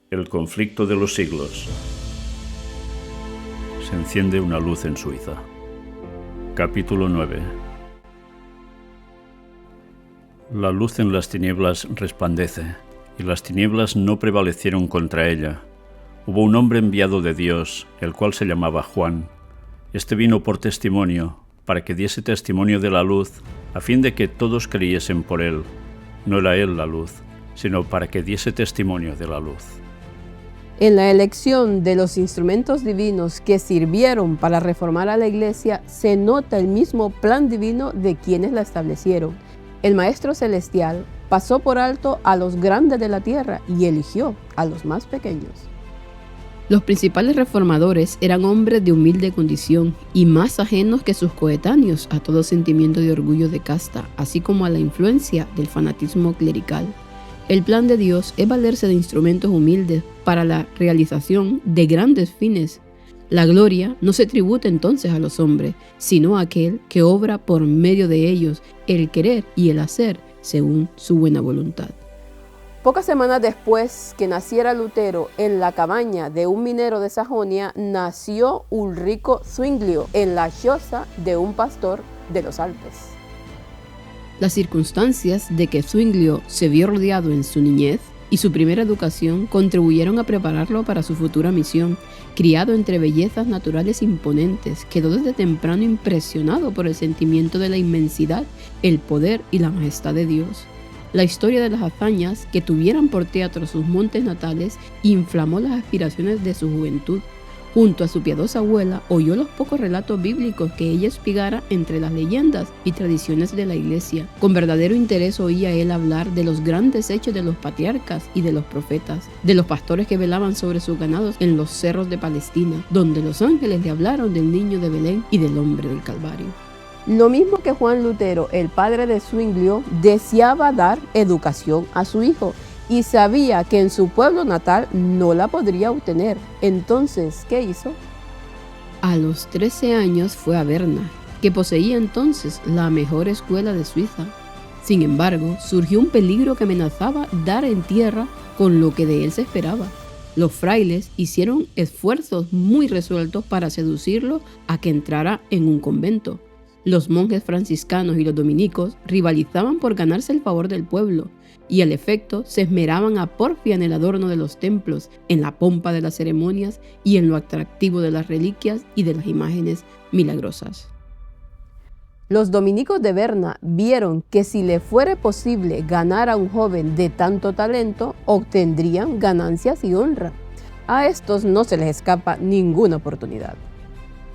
El conflicto de los siglos. Se enciende una luz en Suiza. Capítulo 9. La luz en las tinieblas resplandece, y las tinieblas no prevalecieron contra ella. Hubo un hombre enviado de Dios, el cual se llamaba Juan. Este vino por testimonio, para que diese testimonio de la luz, a fin de que todos creyesen por él. No era él la luz, sino para que diese testimonio de la luz. En la elección de los instrumentos divinos que sirvieron para reformar a la Iglesia, se nota el mismo plan divino de quienes la establecieron. El Maestro Celestial pasó por alto a los grandes de la tierra y eligió a los más pequeños. Los principales reformadores eran hombres de humilde condición y más ajenos que sus coetáneos a todo sentimiento de orgullo de casta, así como a la influencia del fanatismo clerical. El plan de Dios es valerse de instrumentos humildes para la realización de grandes fines. La gloria no se tributa entonces a los hombres, sino a aquel que obra por medio de ellos el querer y el hacer según su buena voluntad. Pocas semanas después que naciera Lutero en la cabaña de un minero de Sajonia, nació Ulrico Zwinglio en la choza de un pastor de los Alpes. Las circunstancias de que Zwinglio se vio rodeado en su niñez y su primera educación contribuyeron a prepararlo para su futura misión. Criado entre bellezas naturales imponentes, quedó desde temprano impresionado por el sentimiento de la inmensidad, el poder y la majestad de Dios. La historia de las hazañas que tuvieran por teatro sus montes natales inflamó las aspiraciones de su juventud. Junto a su piadosa abuela, oyó los pocos relatos bíblicos que ella espigara entre las leyendas y tradiciones de la iglesia. Con verdadero interés oía él hablar de los grandes hechos de los patriarcas y de los profetas, de los pastores que velaban sobre sus ganados en los cerros de Palestina, donde los ángeles le hablaron del niño de Belén y del hombre del Calvario. Lo mismo que Juan Lutero, el padre de Zwinglio, deseaba dar educación a su hijo, y sabía que en su pueblo natal no la podría obtener. Entonces, ¿qué hizo? A los 13 años fue a Berna, que poseía entonces la mejor escuela de Suiza. Sin embargo, surgió un peligro que amenazaba dar en tierra con lo que de él se esperaba. Los frailes hicieron esfuerzos muy resueltos para seducirlo a que entrara en un convento. Los monjes franciscanos y los dominicos rivalizaban por ganarse el favor del pueblo, y al efecto se esmeraban a porfia en el adorno de los templos, en la pompa de las ceremonias y en lo atractivo de las reliquias y de las imágenes milagrosas. Los dominicos de Berna vieron que si le fuera posible ganar a un joven de tanto talento, obtendrían ganancias y honra. A estos no se les escapa ninguna oportunidad.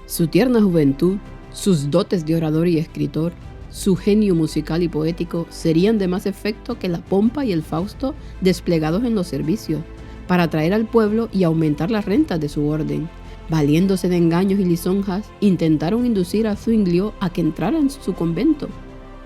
Su tierna juventud, sus dotes de orador y escritor, su genio musical y poético serían de más efecto que la pompa y el fausto desplegados en los servicios, para atraer al pueblo y aumentar las rentas de su orden. Valiéndose de engaños y lisonjas, intentaron inducir a Zwinglio a que entrara en su convento.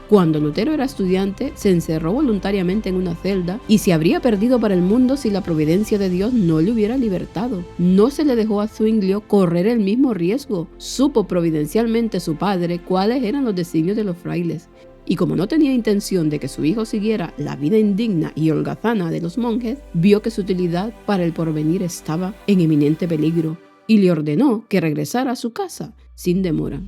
Cuando Lutero era estudiante, se encerró voluntariamente en una celda y se habría perdido para el mundo si la providencia de Dios no le hubiera libertado. No se le dejó a Zwinglio correr el mismo riesgo. Supo providencialmente su padre cuáles eran los designios de los frailes. Y como no tenía intención de que su hijo siguiera la vida indigna y holgazana de los monjes, vio que su utilidad para el porvenir estaba en eminente peligro y le ordenó que regresara a su casa sin demora.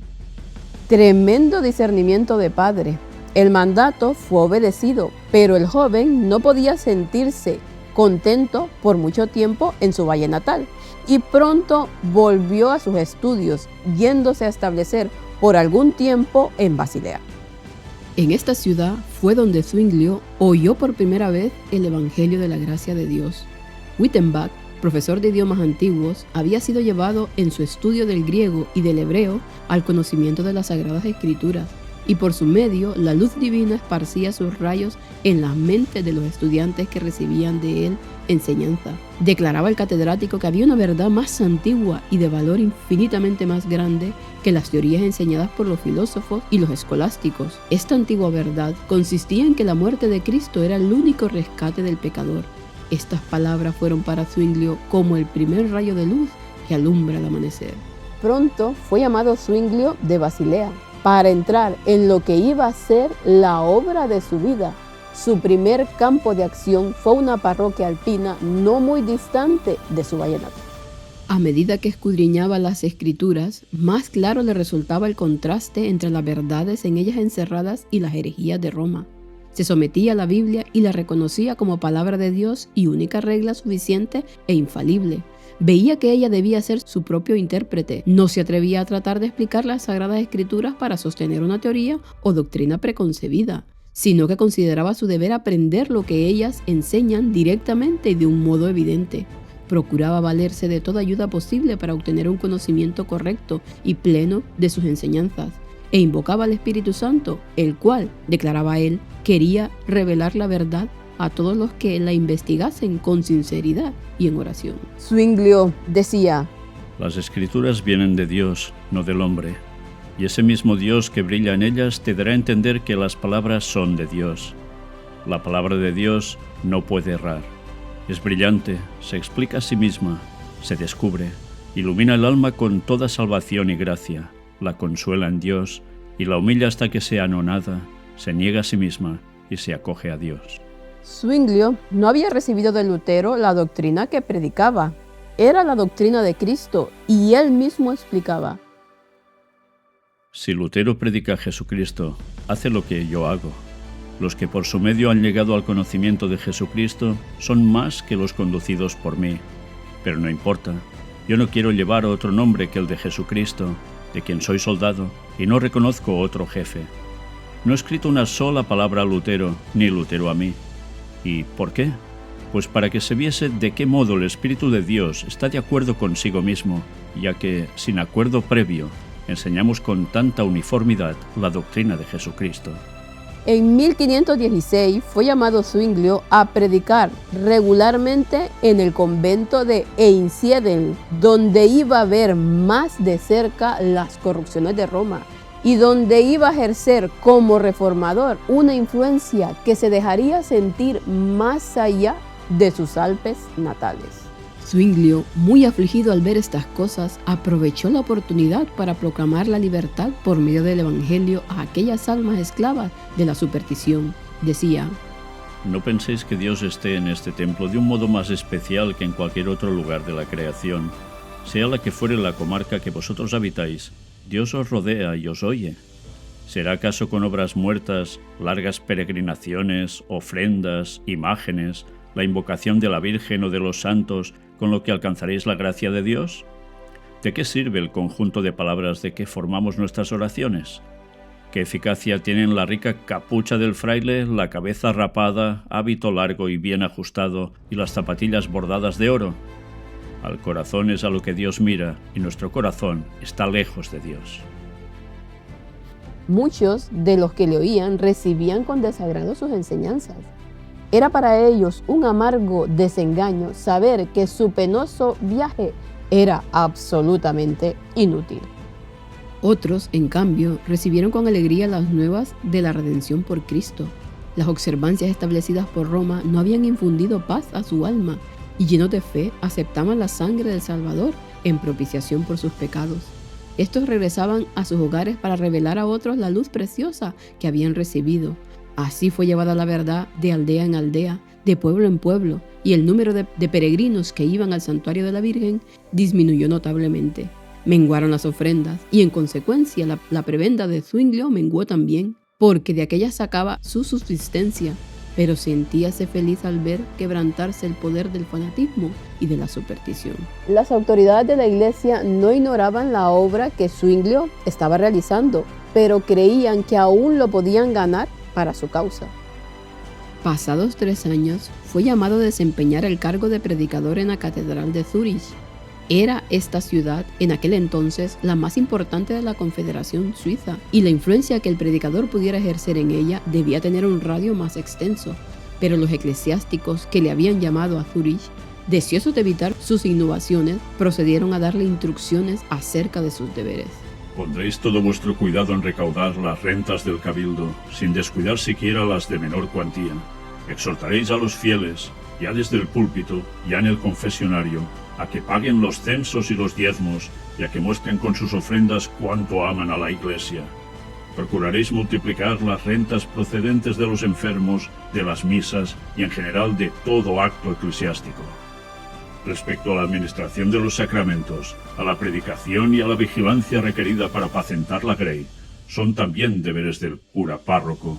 Tremendo discernimiento de padre. El mandato fue obedecido, pero el joven no podía sentirse contento por mucho tiempo en su valle natal y pronto volvió a sus estudios, yéndose a establecer por algún tiempo en Basilea. En esta ciudad fue donde Zwinglio oyó por primera vez el Evangelio de la gracia de Dios. Wittenbach, profesor de idiomas antiguos, había sido llevado en su estudio del griego y del hebreo al conocimiento de las Sagradas Escrituras, y por su medio la luz divina esparcía sus rayos en las mentes de los estudiantes que recibían de él enseñanza. Declaraba el catedrático que había una verdad más antigua y de valor infinitamente más grande que las teorías enseñadas por los filósofos y los escolásticos. Esta antigua verdad consistía en que la muerte de Cristo era el único rescate del pecador. Estas palabras fueron para Zwinglio como el primer rayo de luz que alumbra el amanecer. Pronto fue llamado Zwinglio de Basilea para entrar en lo que iba a ser la obra de su vida, su primer campo de acción fue una parroquia alpina no muy distante de su vallenato. A medida que escudriñaba las escrituras, más claro le resultaba el contraste entre las verdades en ellas encerradas y las herejías de Roma. Se sometía a la Biblia y la reconocía como palabra de Dios y única regla suficiente e infalible. Veía que ella debía ser su propio intérprete. No se atrevía a tratar de explicar las Sagradas Escrituras para sostener una teoría o doctrina preconcebida, sino que consideraba su deber aprender lo que ellas enseñan directamente y de un modo evidente. Procuraba valerse de toda ayuda posible para obtener un conocimiento correcto y pleno de sus enseñanzas, e invocaba al Espíritu Santo, el cual, declaraba él, quería revelar la verdad a todos los que la investigasen con sinceridad y en oración. Zwinglio decía: Las Escrituras vienen de Dios, no del hombre, y ese mismo Dios que brilla en ellas te dará a entender que las palabras son de Dios. La palabra de Dios no puede errar. Es brillante, se explica a sí misma, se descubre, ilumina el alma con toda salvación y gracia, la consuela en Dios y la humilla hasta que sea anonada, se niega a sí misma y se acoge a Dios. Zwinglio no había recibido de Lutero la doctrina que predicaba. Era la doctrina de Cristo y él mismo explicaba: Si Lutero predica a Jesucristo, hace lo que yo hago. Los que por su medio han llegado al conocimiento de Jesucristo son más que los conducidos por mí. Pero no importa, yo no quiero llevar otro nombre que el de Jesucristo, de quien soy soldado, y no reconozco otro jefe. No he escrito una sola palabra a Lutero, ni Lutero a mí. ¿Y por qué? Pues para que se viese de qué modo el Espíritu de Dios está de acuerdo consigo mismo, ya que, sin acuerdo previo, enseñamos con tanta uniformidad la doctrina de Jesucristo. En 1516 fue llamado Zwinglio a predicar regularmente en el convento de Einsiedeln, donde iba a ver más de cerca las corrupciones de Roma y donde iba a ejercer como reformador una influencia que se dejaría sentir más allá de sus Alpes natales. Zwinglio, muy afligido al ver estas cosas, aprovechó la oportunidad para proclamar la libertad por medio del Evangelio a aquellas almas esclavas de la superstición. Decía: No penséis que Dios esté en este templo de un modo más especial que en cualquier otro lugar de la creación. Sea la que fuere la comarca que vosotros habitáis, Dios os rodea y os oye. ¿Será acaso con obras muertas, largas peregrinaciones, ofrendas, imágenes, la invocación de la Virgen o de los santos, con lo que alcanzaréis la gracia de Dios? ¿De qué sirve el conjunto de palabras de que formamos nuestras oraciones? ¿Qué eficacia tienen la rica capucha del fraile, la cabeza rapada, hábito largo y bien ajustado y las zapatillas bordadas de oro? Al corazón es a lo que Dios mira, y nuestro corazón está lejos de Dios. Muchos de los que le oían recibían con desagrado sus enseñanzas. Era para ellos un amargo desengaño saber que su penoso viaje era absolutamente inútil. Otros, en cambio, recibieron con alegría las nuevas de la redención por Cristo. Las observancias establecidas por Roma no habían infundido paz a su alma, y llenos de fe aceptaban la sangre del Salvador en propiciación por sus pecados. Estos regresaban a sus hogares para revelar a otros la luz preciosa que habían recibido. Así fue llevada la verdad de aldea en aldea, de pueblo en pueblo, y el número de peregrinos que iban al santuario de la Virgen disminuyó notablemente. Menguaron las ofrendas, y en consecuencia la prebenda de Zwinglio menguó también, porque de aquella sacaba su subsistencia, pero sentíase feliz al ver quebrantarse el poder del fanatismo y de la superstición. Las autoridades de la iglesia no ignoraban la obra que Zwinglio estaba realizando, pero creían que aún lo podían ganar para su causa. Pasados 3 años, fue llamado a desempeñar el cargo de predicador en la Catedral de Zúrich. Era esta ciudad, en aquel entonces, la más importante de la Confederación Suiza, y la influencia que el predicador pudiera ejercer en ella debía tener un radio más extenso. Pero los eclesiásticos que le habían llamado a Zúrich, deseosos de evitar sus innovaciones, procedieron a darle instrucciones acerca de sus deberes. Pondréis todo vuestro cuidado en recaudar las rentas del cabildo, sin descuidar siquiera las de menor cuantía. Exhortaréis a los fieles, ya desde el púlpito, ya en el confesionario, a que paguen los censos y los diezmos, y a que muestren con sus ofrendas cuánto aman a la Iglesia. Procuraréis multiplicar las rentas procedentes de los enfermos, de las misas y en general de todo acto eclesiástico. Respecto a la administración de los sacramentos, a la predicación y a la vigilancia requerida para apacentar la grey, son también deberes del cura párroco.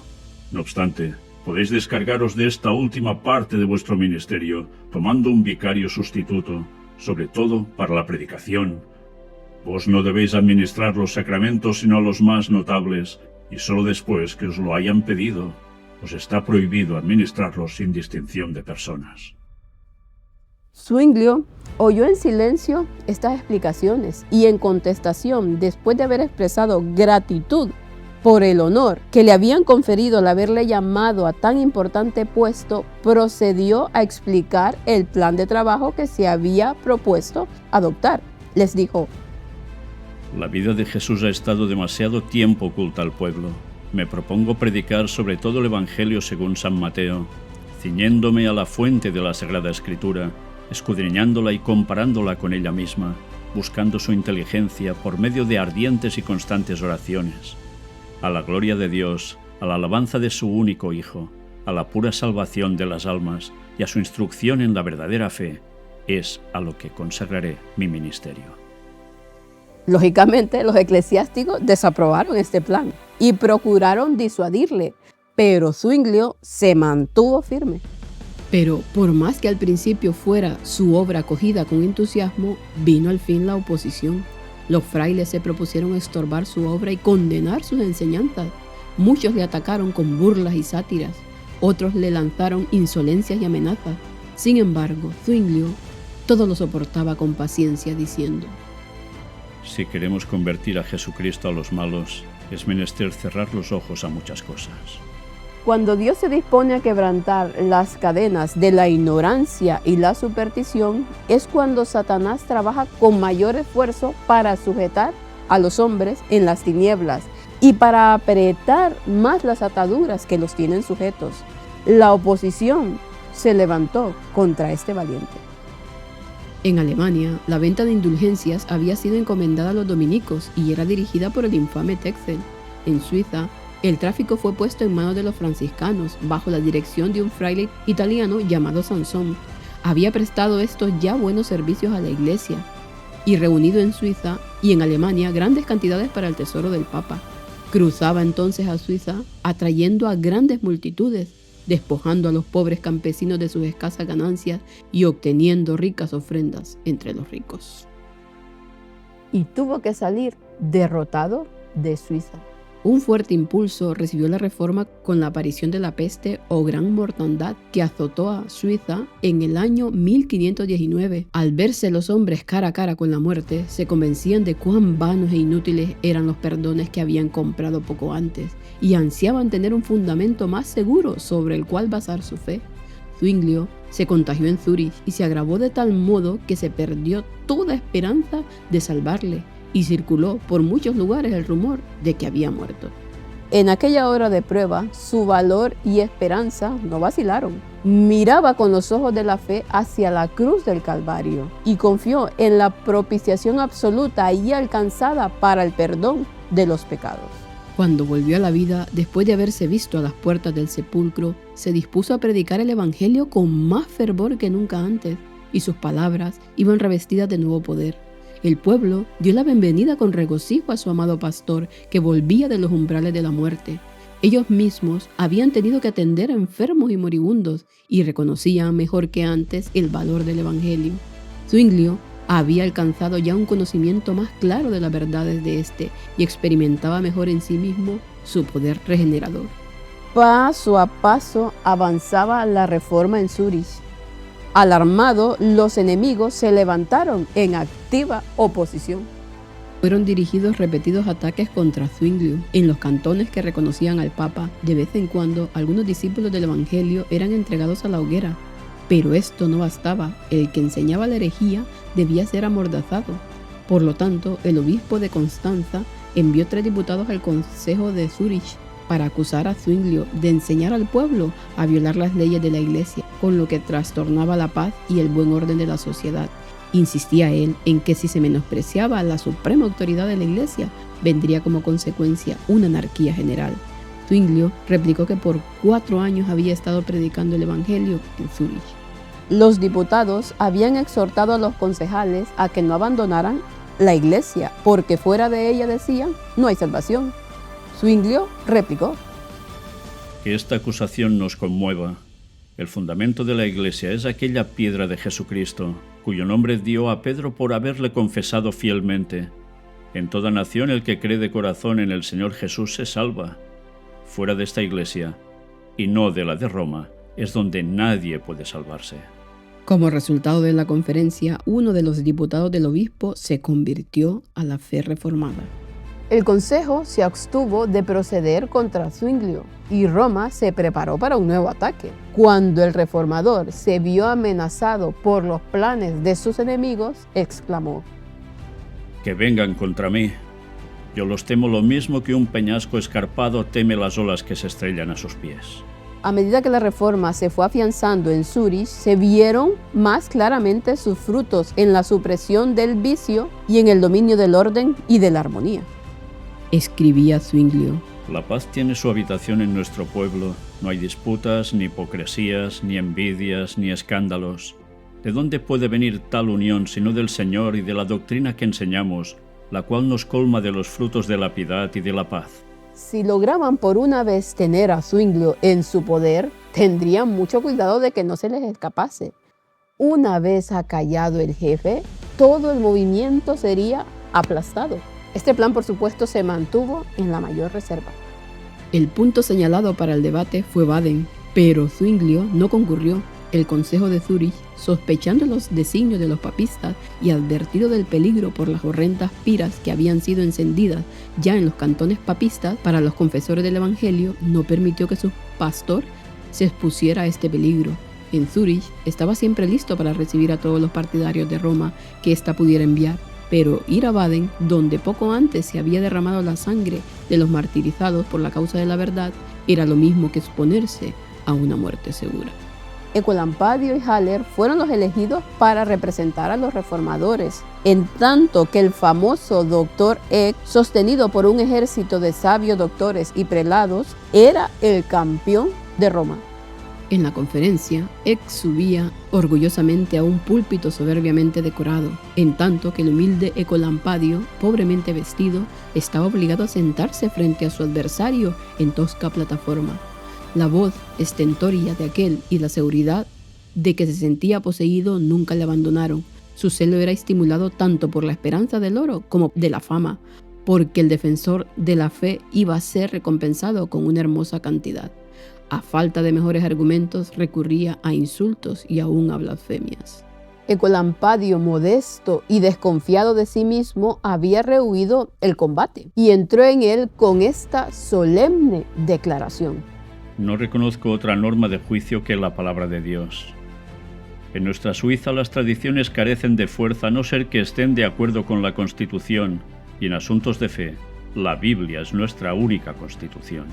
No obstante, podéis descargaros de esta última parte de vuestro ministerio, tomando un vicario sustituto, sobre todo para la predicación. Vos no debéis administrar los sacramentos sino a los más notables, y sólo después que os lo hayan pedido. Os está prohibido administrarlos sin distinción de personas. Zwinglio oyó en silencio estas explicaciones y en contestación, después de haber expresado gratitud por el honor que le habían conferido al haberle llamado a tan importante puesto, procedió a explicar el plan de trabajo que se había propuesto adoptar. Les dijo: La vida de Jesús ha estado demasiado tiempo oculta al pueblo. Me propongo predicar sobre todo el Evangelio según San Mateo, ciñéndome a la fuente de la Sagrada Escritura, escudriñándola y comparándola con ella misma, buscando su inteligencia por medio de ardientes y constantes oraciones. A la gloria de Dios, a la alabanza de su único Hijo, a la pura salvación de las almas y a su instrucción en la verdadera fe, es a lo que consagraré mi ministerio. Lógicamente, los eclesiásticos desaprobaron este plan y procuraron disuadirle, pero Zwinglio se mantuvo firme. Pero por más que al principio fuera su obra acogida con entusiasmo, vino al fin la oposición. Los frailes se propusieron estorbar su obra y condenar sus enseñanzas. Muchos le atacaron con burlas y sátiras, otros le lanzaron insolencias y amenazas. Sin embargo, Zwinglio todo lo soportaba con paciencia, diciendo: Si queremos convertir a Jesucristo a los malos, es menester cerrar los ojos a muchas cosas. Cuando Dios se dispone a quebrantar las cadenas de la ignorancia y la superstición, es cuando Satanás trabaja con mayor esfuerzo para sujetar a los hombres en las tinieblas y para apretar más las ataduras que los tienen sujetos. La oposición se levantó contra este valiente. En Alemania, la venta de indulgencias había sido encomendada a los dominicos y era dirigida por el infame Tetzel. En Suiza, el tráfico fue puesto en manos de los franciscanos, bajo la dirección de un fraile italiano llamado Sansón. Había prestado estos ya buenos servicios a la Iglesia y reunido en Suiza y en Alemania grandes cantidades para el tesoro del Papa. Cruzaba entonces a Suiza, atrayendo a grandes multitudes, despojando a los pobres campesinos de sus escasas ganancias y obteniendo ricas ofrendas entre los ricos. Y tuvo que salir derrotado de Suiza. Un fuerte impulso recibió la reforma con la aparición de la peste o gran mortandad que azotó a Suiza en el año 1519. Al verse los hombres cara a cara con la muerte, se convencían de cuán vanos e inútiles eran los perdones que habían comprado poco antes y ansiaban tener un fundamento más seguro sobre el cual basar su fe. Zwinglio se contagió en Zúrich y se agravó de tal modo que se perdió toda esperanza de salvarle, y circuló por muchos lugares el rumor de que había muerto. En aquella hora de prueba, su valor y esperanza no vacilaron. Miraba con los ojos de la fe hacia la cruz del Calvario y confió en la propiciación absoluta allí alcanzada para el perdón de los pecados. Cuando volvió a la vida, después de haberse visto a las puertas del sepulcro, se dispuso a predicar el Evangelio con más fervor que nunca antes, y sus palabras iban revestidas de nuevo poder. El pueblo dio la bienvenida con regocijo a su amado pastor que volvía de los umbrales de la muerte. Ellos mismos habían tenido que atender a enfermos y moribundos y reconocían mejor que antes el valor del Evangelio. Zwinglio había alcanzado ya un conocimiento más claro de las verdades de este y experimentaba mejor en sí mismo su poder regenerador. Paso a paso avanzaba la reforma en Zúrich. Alarmados, los enemigos se levantaron en activa oposición. Fueron dirigidos repetidos ataques contra Zwinglio en los cantones que reconocían al Papa. De vez en cuando, algunos discípulos del Evangelio eran entregados a la hoguera. Pero esto no bastaba. El que enseñaba la herejía debía ser amordazado. Por lo tanto, el obispo de Constanza envió 3 diputados al Consejo de Zúrich para acusar a Zwinglio de enseñar al pueblo a violar las leyes de la Iglesia, con lo que trastornaba la paz y el buen orden de la sociedad. Insistía él en que si se menospreciaba a la suprema autoridad de la Iglesia, vendría como consecuencia una anarquía general. Zwinglio replicó que por 4 años había estado predicando el Evangelio en Zúrich. Los diputados habían exhortado a los concejales a que no abandonaran la iglesia, porque fuera de ella, decían, no hay salvación. Zwinglio replicó: que esta acusación nos conmueva. El fundamento de la Iglesia es aquella piedra de Jesucristo, cuyo nombre dio a Pedro por haberle confesado fielmente. En toda nación el que cree de corazón en el Señor Jesús se salva. Fuera de esta Iglesia, y no de la de Roma, es donde nadie puede salvarse. Como resultado de la conferencia, uno de los diputados del obispo se convirtió a la fe reformada. El consejo se abstuvo de proceder contra Zwinglio y Roma se preparó para un nuevo ataque. Cuando el reformador se vio amenazado por los planes de sus enemigos, exclamó: que vengan contra mí. Yo los temo lo mismo que un peñasco escarpado teme las olas que se estrellan a sus pies. A medida que la reforma se fue afianzando en Zúrich, se vieron más claramente sus frutos en la supresión del vicio y en el dominio del orden y de la armonía. Escribía Zwinglio: La paz tiene su habitación en nuestro pueblo. No hay disputas, ni hipocresías, ni envidias, ni escándalos. ¿De dónde puede venir tal unión sino del Señor y de la doctrina que enseñamos, la cual nos colma de los frutos de la piedad y de la paz? Si lograban por una vez tener a Zwinglio en su poder, tendrían mucho cuidado de que no se les escapase. Una vez acallado el jefe, todo el movimiento sería aplastado. Este plan, por supuesto, se mantuvo en la mayor reserva. El punto señalado para el debate fue Baden, pero Zwinglio no concurrió. El Consejo de Zúrich, sospechando los designios de los papistas y advertido del peligro por las horrendas piras que habían sido encendidas ya en los cantones papistas para los confesores del Evangelio, no permitió que su pastor se expusiera a este peligro. En Zúrich estaba siempre listo para recibir a todos los partidarios de Roma que ésta pudiera enviar, pero ir a Baden, donde poco antes se había derramado la sangre de los martirizados por la causa de la verdad, era lo mismo que exponerse a una muerte segura. Ecolampadio y Haller fueron los elegidos para representar a los reformadores, en tanto que el famoso doctor Eck, sostenido por un ejército de sabios doctores y prelados, era el campeón de Roma. En la conferencia, Eck subía orgullosamente a un púlpito soberbiamente decorado, en tanto que el humilde Ecolampadio, pobremente vestido, estaba obligado a sentarse frente a su adversario en tosca plataforma. La voz estentoria de aquel y la seguridad de que se sentía poseído nunca le abandonaron. Su celo era estimulado tanto por la esperanza del oro como de la fama, porque el defensor de la fe iba a ser recompensado con una hermosa cantidad. A falta de mejores argumentos, recurría a insultos y aún a blasfemias. Ecolampadio, modesto y desconfiado de sí mismo, había rehuido el combate y entró en él con esta solemne declaración: No reconozco otra norma de juicio que la palabra de Dios. En nuestra Suiza las tradiciones carecen de fuerza a no ser que estén de acuerdo con la Constitución, y en asuntos de fe, la Biblia es nuestra única Constitución.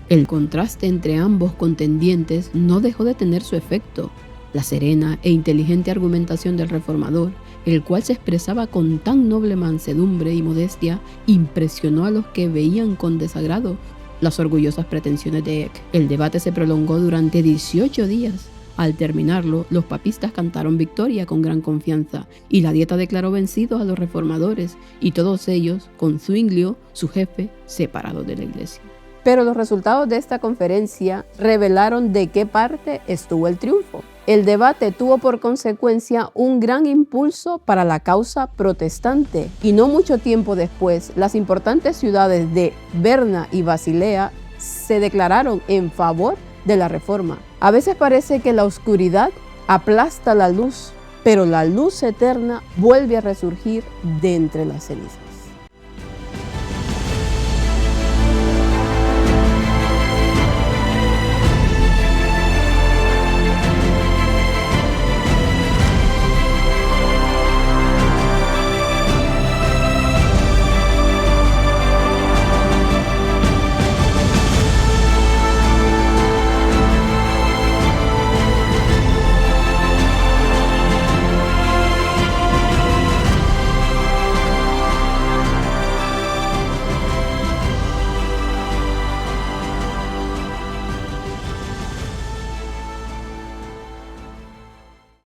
El contraste entre ambos contendientes no dejó de tener su efecto. La serena e inteligente argumentación del reformador, el cual se expresaba con tan noble mansedumbre y modestia, impresionó a los que veían con desagrado las orgullosas pretensiones de Eck. El debate se prolongó durante 18 días. Al terminarlo, los papistas cantaron victoria con gran confianza y la Dieta declaró vencidos a los reformadores y todos ellos, con Zwinglio, su jefe, separados de la iglesia. Pero los resultados de esta conferencia revelaron de qué parte estuvo el triunfo. El debate tuvo por consecuencia un gran impulso para la causa protestante y no mucho tiempo después las importantes ciudades de Berna y Basilea se declararon en favor de la reforma. A veces parece que la oscuridad aplasta la luz, pero la luz eterna vuelve a resurgir de entre las cenizas.